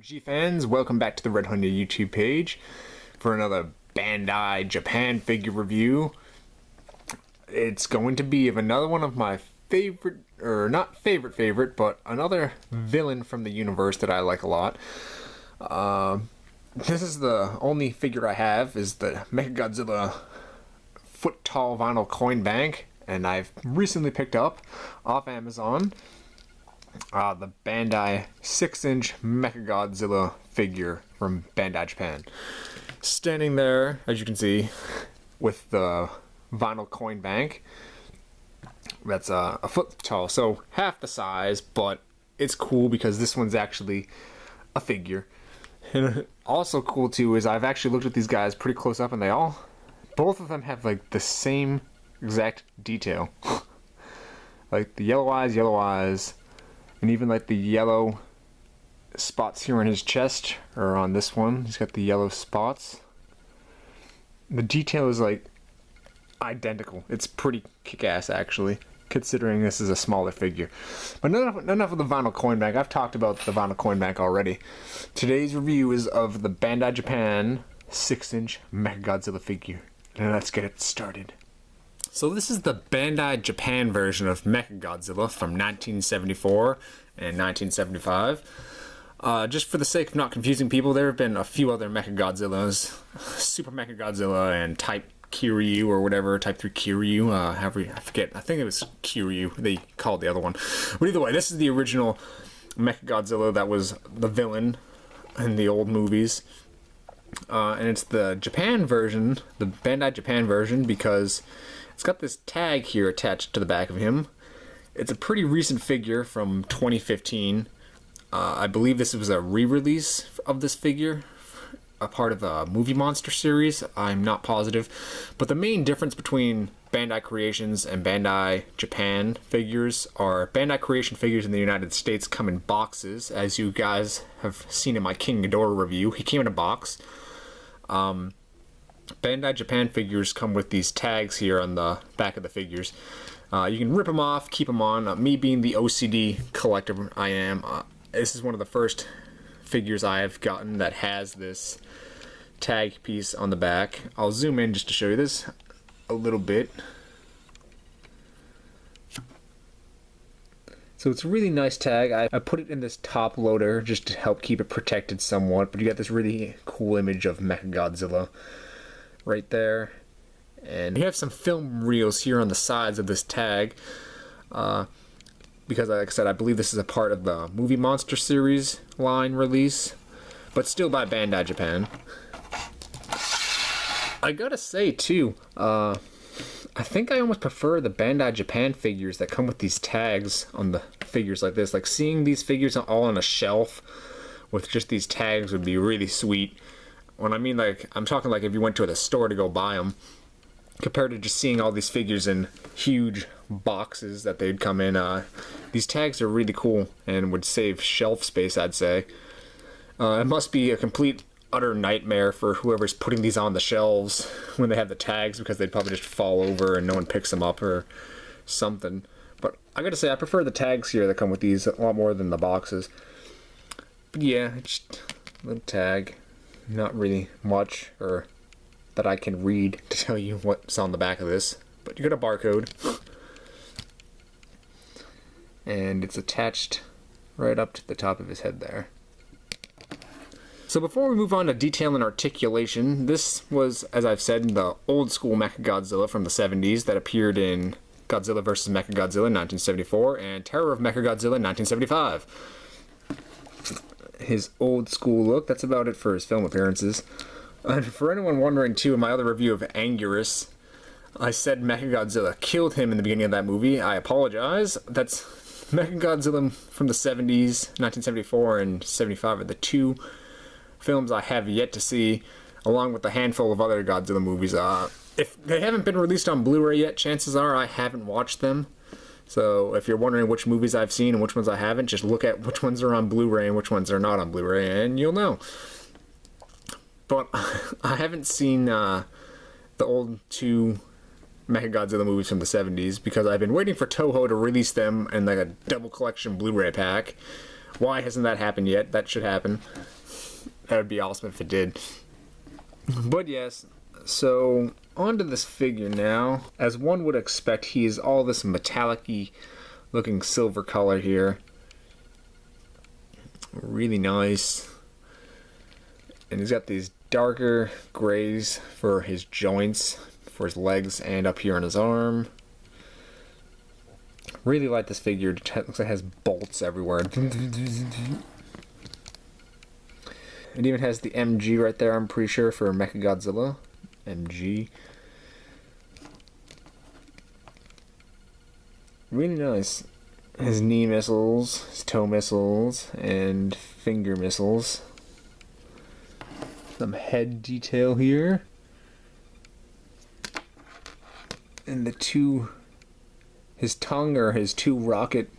G-fans, welcome back to the RedHannya YouTube page for another Bandai Japan figure review. It's going to be of another one of my favorite, or not favorite, but another villain from the universe that I like a lot. This is the only figure I have, is the Mechagodzilla foot-tall vinyl coin bank, and I've recently picked up off Amazon the Bandai 6-inch Mechagodzilla figure from Bandai Japan. Standing there, as you can see, with the vinyl coin bank. That's a foot tall, so half the size, but it's cool because this one's actually a figure. And also cool too is I've actually looked at these guys pretty close up, and both of them have like the same exact detail. Like the yellow eyes, and even like the yellow spots here on his chest, or on this one, he's got the yellow spots. The detail is like identical. It's pretty kick-ass actually, considering this is a smaller figure. But enough of the vinyl coin bank. I've talked about the vinyl coin bank already. Today's review is of the Bandai Japan 6-inch Mechagodzilla figure. And let's get it started. So this is the Bandai Japan version of Mechagodzilla from 1974 and 1975. Just for the sake of not confusing people, there have been a few other Mechagodzillas. Super Mechagodzilla and Type Kiryu or whatever, Type 3 Kiryu, I forget, I think it was Kiryu, they called the other one. But either way, this is the original Mechagodzilla that was the villain in the old movies. And it's the Japan version, the Bandai Japan version, because it's got this tag here attached to the back of him. It's a pretty recent figure from 2015. I believe this was a re-release of this figure, a part of the Movie Monster series. I'm not positive. But the main difference between Bandai Creations and Bandai Japan figures are Bandai Creation figures in the United States come in boxes, as you guys have seen in my King Ghidorah review. He came in a box. Bandai Japan figures come with these tags here on the back of the figures. You can rip them off, keep them on. Me being the OCD collector I am, this is one of the first figures I have gotten that has this tag piece on the back. I'll zoom in just to show you this a little bit. So it's a really nice tag. I put it in this top loader just to help keep it protected somewhat, but you got this really cool image of Mechagodzilla right there. And you have some film reels here on the sides of this tag, because like I said, I believe this is a part of the Movie Monster series line release, but still by Bandai Japan. I gotta say too, I think I almost prefer the Bandai Japan figures that come with these tags on the figures like this. Like seeing these figures all on a shelf with just these tags would be really sweet. When I mean, like, I'm talking like if you went to the store to go buy them, compared to just seeing all these figures in huge boxes that they'd come in. These tags are really cool and would save shelf space, I'd say. It must be a complete utter nightmare for whoever's putting these on the shelves when they have the tags, because they'd probably just fall over and no one picks them up or something. But I gotta say, I prefer the tags here that come with these a lot more than the boxes. But yeah, just a little tag. Not really much, or that I can read to tell you what's on the back of this. But you got a barcode. And it's attached right up to the top of his head there. So before we move on to detail and articulation, this was, as I've said, the old school Mechagodzilla from the 70s that appeared in Godzilla vs. Mechagodzilla in 1974 and Terror of Mechagodzilla in 1975. His old school look, that's about it for his film appearances. And for anyone wondering too, in my other review of Anguirus, I said Mechagodzilla killed him in the beginning of that movie. I apologize. That's Mechagodzilla from the 70s, 1974 and 75 are the two films I have yet to see, along with a handful of other Godzilla movies. If they haven't been released on Blu-ray yet, chances are I haven't watched them. So if you're wondering which movies I've seen and which ones I haven't, just look at which ones are on Blu-ray and which ones are not on Blu-ray, and you'll know. But I haven't seen the old two Mechagodzilla movies from the 70s because I've been waiting for Toho to release them in like a double collection Blu-ray pack, Why hasn't that happened yet? That should happen. That would be awesome if it did. But yes, so onto this figure now. As one would expect, he is all this metallic-y looking silver color here. Really nice. And he's got these darker grays for his joints, for his legs, and up here on his arm. Really like this figure. It looks like it has bolts everywhere. It even has the MG right there, I'm pretty sure, for Mechagodzilla. MG. Really nice. His knee missiles, his toe missiles, and finger missiles. Some head detail here. And the two, his tongue, or his two rocket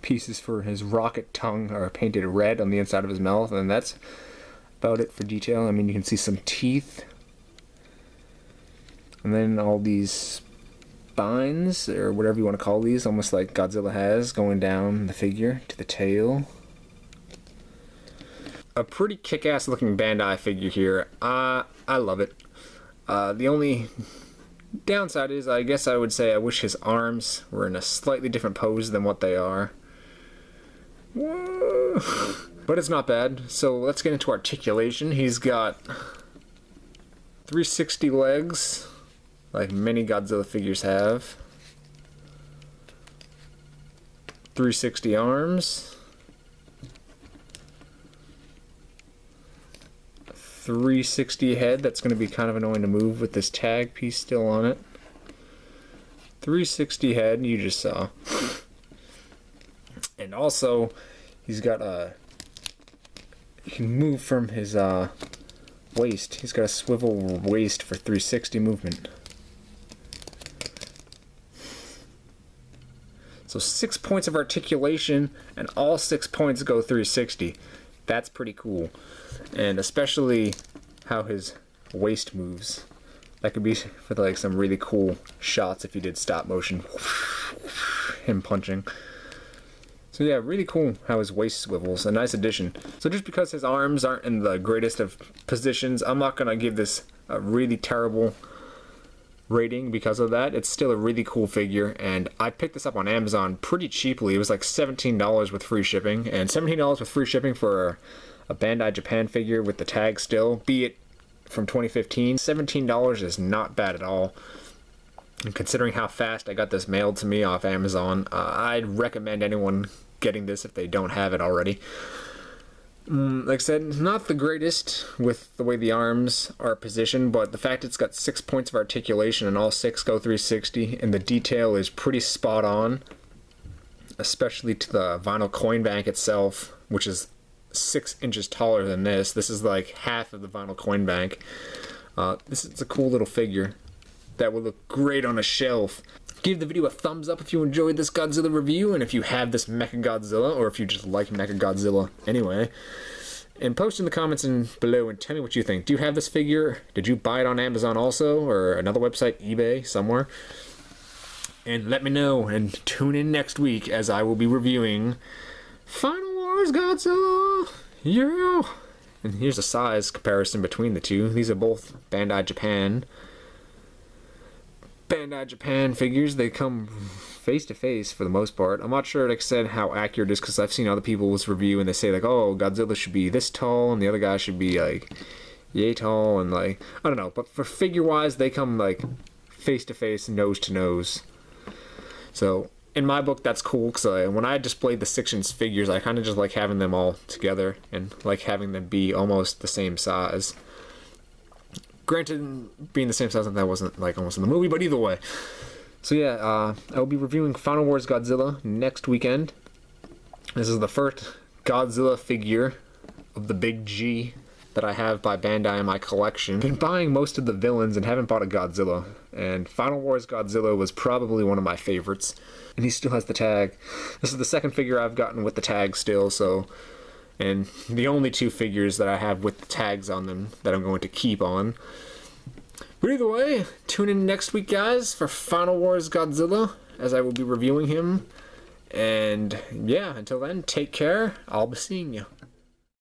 pieces for his rocket tongue are painted red on the inside of his mouth, and that's about it for detail. I mean, you can see some teeth. And then all these spines, or whatever you want to call these, almost like Godzilla has, going down the figure to the tail. A pretty kick-ass looking Bandai figure here. I love it. The only downside is, I guess I would say, I wish his arms were in a slightly different pose than what they are. Whoa. But it's not bad. So let's get into articulation. He's got 360 legs, like many Godzilla figures have. 360 arms. 360 head. That's going to be kind of annoying to move with this tag piece still on it. 360 head, you just saw. And also, he's got a... You can move from his waist. He's got a swivel waist for 360 movement. So 6 points of articulation, and all 6 points go 360. That's pretty cool. And especially how his waist moves. That could be for like some really cool shots if you did stop motion. Him punching. So yeah, really cool how his waist swivels. A nice addition. So just because his arms aren't in the greatest of positions, I'm not going to give this a really terrible rating because of that. It's still a really cool figure, and I picked this up on Amazon pretty cheaply. It was like $17 with free shipping, and $17 with free shipping for a Bandai Japan figure with the tag still, be it from 2015. $17 is not bad at all. And considering how fast I got this mailed to me off Amazon, I'd recommend anyone getting this if they don't have it already. Like I said, not the greatest with the way the arms are positioned, but the fact it's got 6 points of articulation and all 6 go 360, and the detail is pretty spot on, especially to the vinyl coin bank itself, which is 6 inches taller than this. This is like half of the vinyl coin bank. This is a cool little figure that would look great on a shelf. Give the video a thumbs up if you enjoyed this Godzilla review, and if you have this Mechagodzilla, or if you just like Mechagodzilla anyway. And post in the comments below and tell me what you think. Do you have this figure? Did you buy it on Amazon also, or another website, eBay, somewhere? And let me know, and tune in next week as I will be reviewing Final Wars Godzilla! Yeah! And here's a size comparison between the two. These are both Bandai Japan figures. They come face to face for the most part. I'm not sure, like I said, how accurate it is, because I've seen other people's review and they say like, oh, Godzilla should be this tall and the other guy should be like yay tall, and like, I don't know, but for figure wise they come like face to face, nose to nose. So in my book that's cool, because when I displayed the 6-inch figures, I kind of just like having them all together and like having them be almost the same size. Granted, being the same size, that wasn't like almost in the movie, but either way. So yeah, I will be reviewing Final Wars Godzilla next weekend. This is the first Godzilla figure of the big G that I have by Bandai in my collection. Been buying most of the villains and haven't bought a Godzilla. And Final Wars Godzilla was probably one of my favorites. And he still has the tag. This is the second figure I've gotten with the tag still, so... And the only 2 figures that I have with the tags on them that I'm going to keep on. But either way, tune in next week, guys, for Final Wars Godzilla, as I will be reviewing him. And yeah, until then, take care. I'll be seeing you.